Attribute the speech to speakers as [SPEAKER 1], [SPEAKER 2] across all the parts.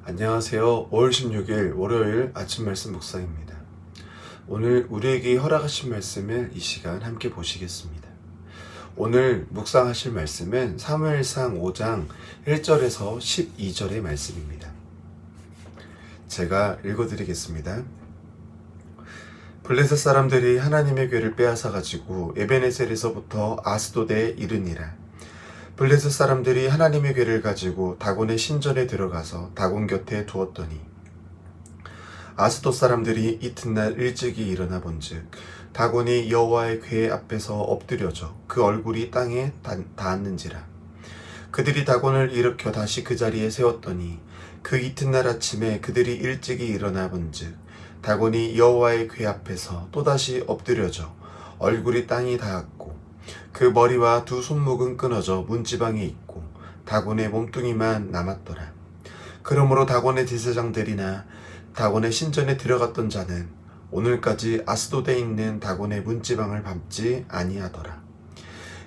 [SPEAKER 1] 안녕하세요. 5월 16일 월요일 아침 말씀 묵상입니다. 오늘 우리에게 허락하신 말씀을 이 시간 함께 보시겠습니다. 오늘 묵상하실 말씀은 사무엘상 5장 1절에서 12절의 말씀입니다. 제가 읽어드리겠습니다. 블레셋 사람들이 하나님의 궤를 빼앗아 가지고 에베네셀에서부터 아스돗에 이르니라. 블레셋 사람들이 하나님의 궤를 가지고 다곤의 신전에 들어가서 다곤 곁에 두었더니 아스돗 사람들이 이튿날 일찍이 일어나 본즉 다곤이 여호와의 궤 앞에서 엎드려져 그 얼굴이 땅에 닿았는지라. 그들이 다곤을 일으켜 다시 그 자리에 세웠더니 그 이튿날 아침에 그들이 일찍이 일어나 본즉 다곤이 여호와의 궤 앞에서 또다시 엎드려져 얼굴이 땅이 닿았고 그 머리와 두 손목은 끊어져 문지방에 있고 다곤의 몸뚱이만 남았더라. 그러므로 다곤의 제사장들이나 다곤의 신전에 들어갔던 자는 오늘까지 아스돗에 있는 다곤의 문지방을 밟지 아니하더라.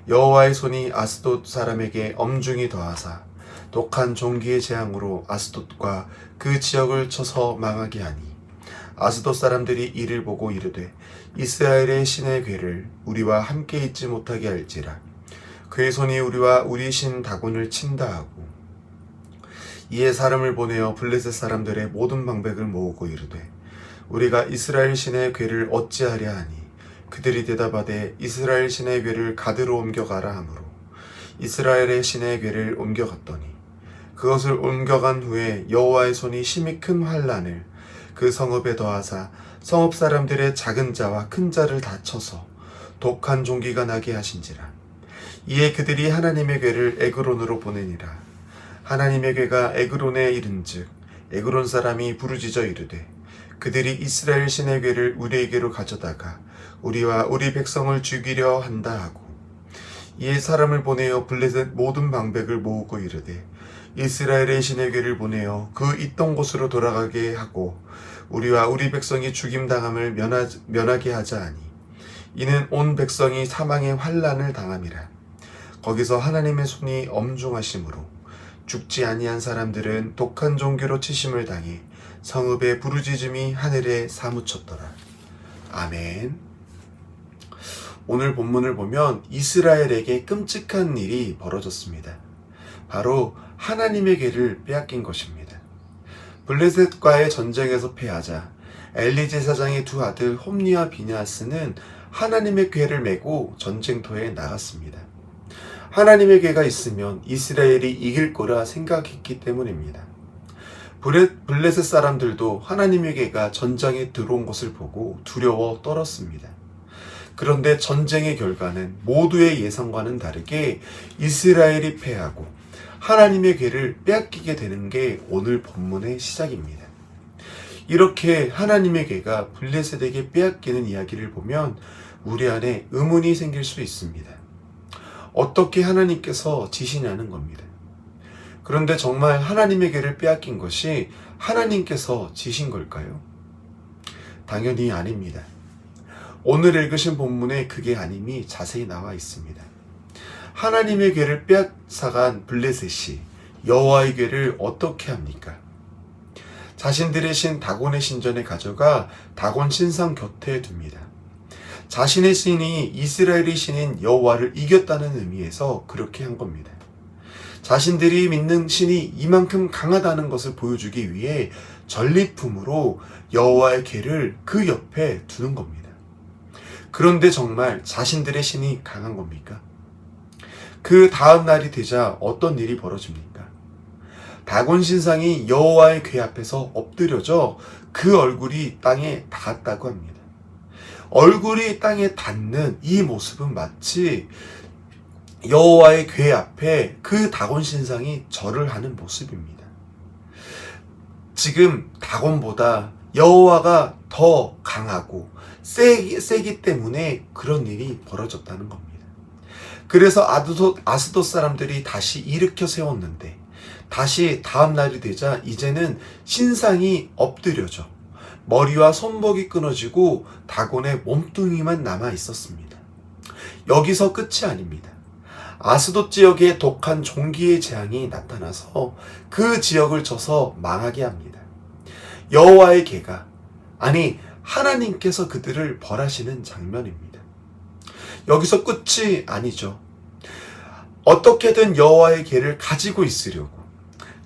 [SPEAKER 1] 여호와의 손이 아스돗 사람에게 엄중히 더하사 독한 종기의 재앙으로 아스돗과 그 지역을 쳐서 망하게 하니 아스돗 사람들이 이를 보고 이르되 이스라엘의 신의 궤를 우리와 함께 있지 못하게 할지라. 그의 손이 우리와 우리 신 다곤을 친다 하고 이에 사람을 보내어 블레셋 사람들의 모든 방백을 모으고 이르되 우리가 이스라엘 신의 궤를 어찌하랴 하니 그들이 대답하되 이스라엘 신의 궤를 가드로 옮겨가라 하므로 이스라엘의 신의 궤를 옮겨갔더니 그것을 옮겨간 후에 여호와의 손이 심히 큰 환난을 그 성읍에 더하사 성읍 사람들의 작은 자와 큰 자를 다 쳐서 독한 종기가 나게 하신지라. 이에 그들이 하나님의 궤를 에그론으로 보내니라. 하나님의 궤가 에그론에 이른즉 에그론 사람이 부르짖어 이르되 그들이 이스라엘 신의 궤를 우리에게로 가져다가 우리와 우리 백성을 죽이려 한다 하고 이에 사람을 보내어 블레셋 모든 방백을 모으고 이르되 이스라엘의 신의 궤를 보내어 그 있던 곳으로 돌아가게 하고 우리와 우리 백성이 죽임당함을 면하게 하자 하니 이는 온 백성이 사망의 환난을 당함이라. 거기서 하나님의 손이 엄중하심으로 죽지 아니한 사람들은 독한 종기로 치심을 당해 성읍의 부르짖음이 하늘에 사무쳤더라. 아멘. 오늘 본문을 보면 이스라엘에게 끔찍한 일이 벌어졌습니다. 바로 하나님의 궤를 빼앗긴 것입니다. 블레셋과의 전쟁에서 패하자 엘리 제사장의 두 아들 홈니와 비냐스는 하나님의 궤를 메고 전쟁터에 나갔습니다. 하나님의 궤가 있으면 이스라엘이 이길 거라 생각했기 때문입니다. 블레셋 사람들도 하나님의 궤가 전장에 들어온 것을 보고 두려워 떨었습니다. 그런데 전쟁의 결과는 모두의 예상과는 다르게 이스라엘이 패하고 하나님의 궤를 빼앗기게 되는 게 오늘 본문의 시작입니다. 이렇게 하나님의 궤가 블레셋에게 빼앗기는 이야기를 보면 우리 안에 의문이 생길 수 있습니다. 어떻게 하나님께서 지시냐는 겁니다. 그런데 정말 하나님의 궤를 빼앗긴 것이 하나님께서 지신 걸까요? 당연히 아닙니다. 오늘 읽으신 본문에 그게 아님이 자세히 나와 있습니다. 하나님의 궤를 빼앗아간 블레셋이 여호와의 궤를 어떻게 합니까? 자신들의 신 다곤의 신전에 가져가 다곤 신상 곁에 둡니다. 자신의 신이 이스라엘의 신인 여호와를 이겼다는 의미에서 그렇게 한 겁니다. 자신들이 믿는 신이 이만큼 강하다는 것을 보여주기 위해 전리품으로 여호와의 궤를 그 옆에 두는 겁니다. 그런데 정말 자신들의 신이 강한 겁니까? 그 다음 날이 되자 어떤 일이 벌어집니까? 다곤 신상이 여호와의 궤 앞에서 엎드려져 그 얼굴이 땅에 닿았다고 합니다. 얼굴이 땅에 닿는 이 모습은 마치 여호와의 궤 앞에 그 다곤 신상이 절을 하는 모습입니다. 지금 다곤보다 여호와가 더 강하고 세기 때문에 그런 일이 벌어졌다는 겁니다. 그래서 아스돗 사람들이 다시 일으켜 세웠는데 다시 다음 날이 되자 이제는 신상이 엎드려져 머리와 손목이 끊어지고 다곤의 몸뚱이만 남아 있었습니다. 여기서 끝이 아닙니다. 아스돗 지역에 독한 종기의 재앙이 나타나서 그 지역을 쳐서 망하게 합니다. 여호와의 개가, 아니 하나님께서 그들을 벌하시는 장면입니다. 여기서 끝이 아니죠. 어떻게든 여호와의 개를 가지고 있으려고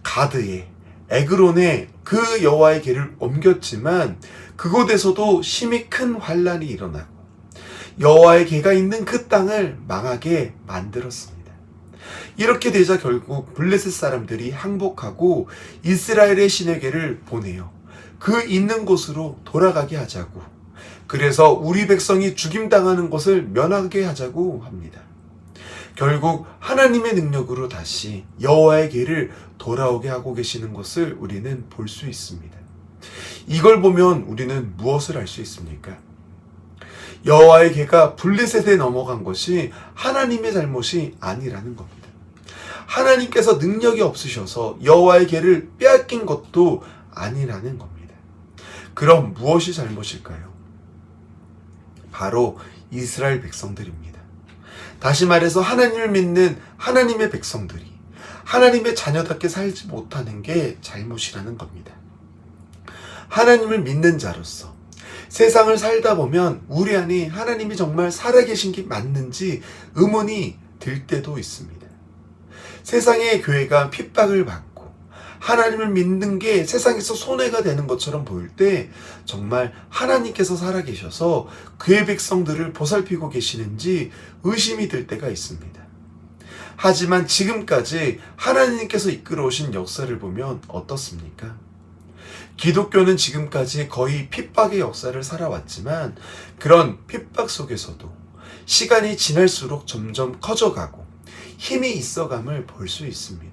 [SPEAKER 1] 가드에, 에그론에 그 여호와의 개를 옮겼지만 그곳에서도 심히 큰 환란이 일어나고 여호와의 개가 있는 그 땅을 망하게 만들었습니다. 이렇게 되자 결국 블레셋 사람들이 항복하고 이스라엘의 신의 개를 보내요. 그 있는 곳으로 돌아가게 하자고, 그래서 우리 백성이 죽임당하는 것을 면하게 하자고 합니다. 결국 하나님의 능력으로 다시 여호와의 개를 돌아오게 하고 계시는 것을 우리는 볼 수 있습니다. 이걸 보면 우리는 무엇을 알 수 있습니까? 여호와의 개가 블레셋에 넘어간 것이 하나님의 잘못이 아니라는 겁니다. 하나님께서 능력이 없으셔서 여호와의 개를 빼앗긴 것도 아니라는 겁니다. 그럼 무엇이 잘못일까요? 바로 이스라엘 백성들입니다. 다시 말해서 하나님을 믿는 하나님의 백성들이 하나님의 자녀답게 살지 못하는 게 잘못이라는 겁니다. 하나님을 믿는 자로서 세상을 살다 보면 우리 안에 하나님이 정말 살아계신 게 맞는지 의문이 들 때도 있습니다. 세상의 교회가 핍박을 받고 하나님을 믿는 게 세상에서 손해가 되는 것처럼 보일 때 정말 하나님께서 살아계셔서 그의 백성들을 보살피고 계시는지 의심이 들 때가 있습니다. 하지만 지금까지 하나님께서 이끌어 오신 역사를 보면 어떻습니까? 기독교는 지금까지 거의 핍박의 역사를 살아왔지만 그런 핍박 속에서도 시간이 지날수록 점점 커져가고 힘이 있어감을 볼 수 있습니다.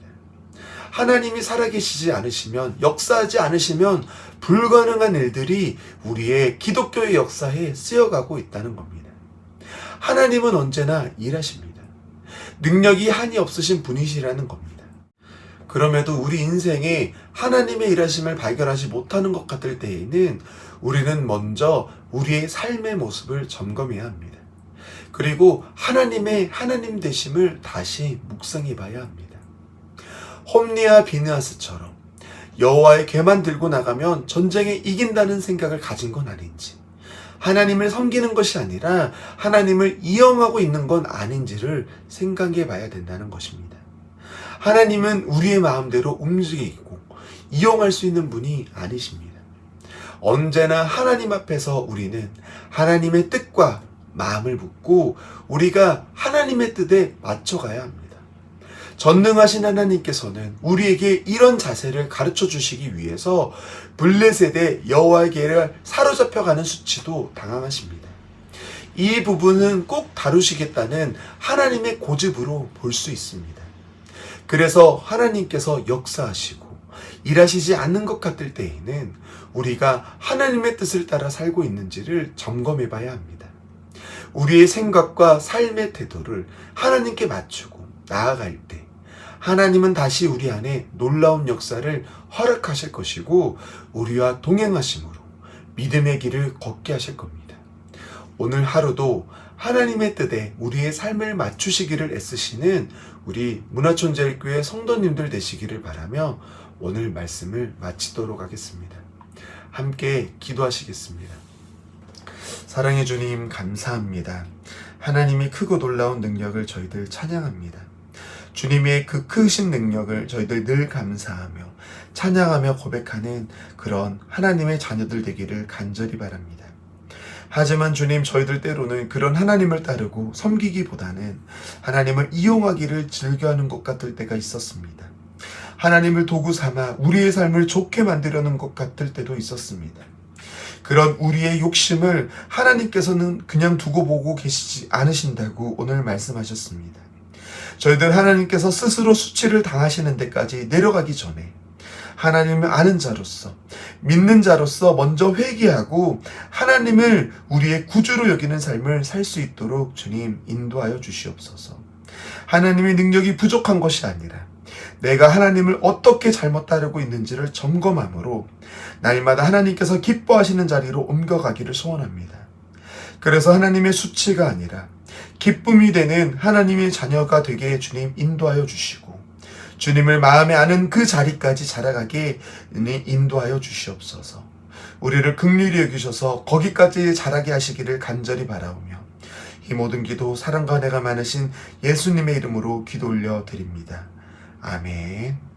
[SPEAKER 1] 하나님이 살아계시지 않으시면, 역사하지 않으시면 불가능한 일들이 우리의 기독교의 역사에 쓰여가고 있다는 겁니다. 하나님은 언제나 일하십니다. 능력이 한이 없으신 분이시라는 겁니다. 그럼에도 우리 인생에 하나님의 일하심을 발견하지 못하는 것 같을 때에는 우리는 먼저 우리의 삶의 모습을 점검해야 합니다. 그리고 하나님의 하나님 되심을 다시 묵상해 봐야 합니다. 홈리와 비느하스처럼 여호와의 개만 들고 나가면 전쟁에 이긴다는 생각을 가진 건 아닌지, 하나님을 섬기는 것이 아니라 하나님을 이용하고 있는 건 아닌지를 생각해 봐야 된다는 것입니다. 하나님은 우리의 마음대로 움직이고 이용할 수 있는 분이 아니십니다. 언제나 하나님 앞에서 우리는 하나님의 뜻과 마음을 묻고 우리가 하나님의 뜻에 맞춰가야 합니다. 전능하신 하나님께서는 우리에게 이런 자세를 가르쳐 주시기 위해서 블레셋의 여호와의 개를 사로잡혀가는 수치도 당황하십니다. 이 부분은 꼭 다루시겠다는 하나님의 고집으로 볼 수 있습니다. 그래서 하나님께서 역사하시고 일하시지 않는 것 같을 때에는 우리가 하나님의 뜻을 따라 살고 있는지를 점검해 봐야 합니다. 우리의 생각과 삶의 태도를 하나님께 맞추고 나아갈 때 하나님은 다시 우리 안에 놀라운 역사를 허락하실 것이고 우리와 동행하심으로 믿음의 길을 걷게 하실 겁니다. 오늘 하루도 하나님의 뜻에 우리의 삶을 맞추시기를 애쓰시는 우리 문화촌제일교회 성도님들 되시기를 바라며 오늘 말씀을 마치도록 하겠습니다. 함께 기도하시겠습니다. 사랑해 주님, 감사합니다. 하나님의 크고 놀라운 능력을 저희들 찬양합니다. 주님의 그 크신 능력을 저희들 늘 감사하며 찬양하며 고백하는 그런 하나님의 자녀들 되기를 간절히 바랍니다. 하지만 주님, 저희들 때로는 그런 하나님을 따르고 섬기기보다는 하나님을 이용하기를 즐겨하는 것 같을 때가 있었습니다. 하나님을 도구 삼아 우리의 삶을 좋게 만들려는 것 같을 때도 있었습니다. 그런 우리의 욕심을 하나님께서는 그냥 두고 보고 계시지 않으신다고 오늘 말씀하셨습니다. 저희들 하나님께서 스스로 수치를 당하시는 데까지 내려가기 전에 하나님을 아는 자로서, 믿는 자로서 먼저 회개하고 하나님을 우리의 구주로 여기는 삶을 살 수 있도록 주님 인도하여 주시옵소서. 하나님의 능력이 부족한 것이 아니라 내가 하나님을 어떻게 잘못 따르고 있는지를 점검함으로 날마다 하나님께서 기뻐하시는 자리로 옮겨가기를 소원합니다. 그래서 하나님의 수치가 아니라 기쁨이 되는 하나님의 자녀가 되게 주님 인도하여 주시고 주님을 마음에 아는 그 자리까지 자라가게 인도하여 주시옵소서. 우리를 긍휼히 여기셔서 거기까지 자라게 하시기를 간절히 바라오며 이 모든 기도 사랑과 은혜가 많으신 예수님의 이름으로 기도 올려 드립니다. 아멘.